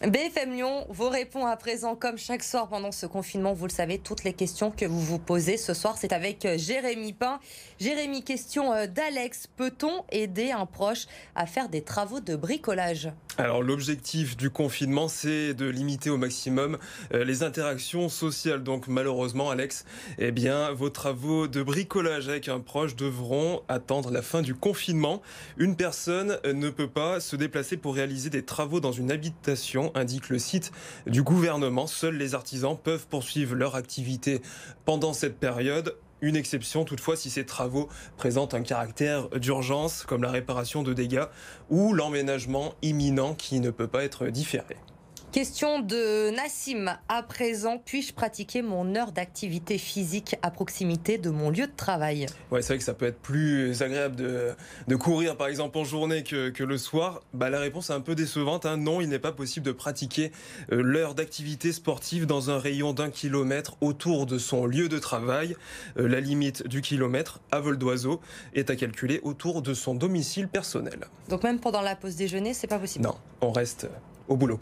BFM Lyon vous répond à présent, comme chaque soir pendant ce confinement. Vous le savez, toutes les questions que vous vous posez ce soir, c'est avec Jérémy Pain. Jérémy, question d'Alex. Peut-on aider un proche à faire des travaux de bricolage ? Alors l'objectif du confinement, c'est de limiter au maximum les interactions sociales. Donc malheureusement, Alex, vos travaux de bricolage avec un proche devront attendre la fin du confinement. Une personne ne peut pas se déplacer pour réaliser des travaux dans une habitation, indique le site du gouvernement. Seuls les artisans peuvent poursuivre leur activité pendant cette période. Une exception toutefois si ces travaux présentent un caractère d'urgence, comme la réparation de dégâts ou l'emménagement imminent qui ne peut pas être différé. Question de Nassim. À présent, puis-je pratiquer mon heure d'activité physique à proximité de mon lieu de travail ? Ouais, c'est vrai que ça peut être plus agréable de courir par exemple en journée que le soir. La réponse est un peu décevante. Non, il n'est pas possible de pratiquer l'heure d'activité sportive dans un rayon d'1 kilomètre autour de son lieu de travail. La limite du kilomètre à vol d'oiseau est à calculer autour de son domicile personnel. Donc même pendant la pause déjeuner, c'est pas possible ? Non, on reste au boulot.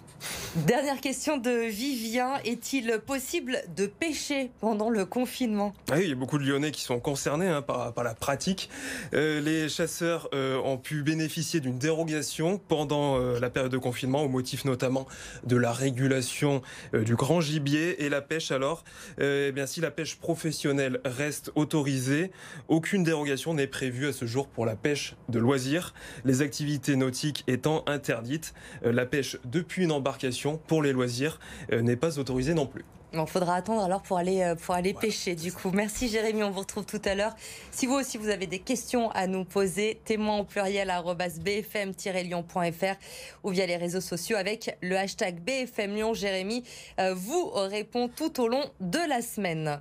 Dernière question de Vivien. Est-il possible de pêcher pendant le confinement ? Oui, il y a beaucoup de Lyonnais qui sont concernés par la pratique. Les chasseurs ont pu bénéficier d'une dérogation pendant la période de confinement au motif notamment de la régulation du grand gibier et la pêche. Alors, si la pêche professionnelle reste autorisée, aucune dérogation n'est prévue à ce jour pour la pêche de loisirs. Les activités nautiques étant interdites, la pêche depuis une embarcation pour les loisirs n'est pas autorisée non plus. Il faudra attendre alors pour aller pêcher du coup. Merci Jérémy, on vous retrouve tout à l'heure. Si vous aussi vous avez des questions à nous poser, témoins au pluriel @bfm-lyon.fr ou via les réseaux sociaux avec le hashtag BFM Lyon. Jérémy vous répond tout au long de la semaine.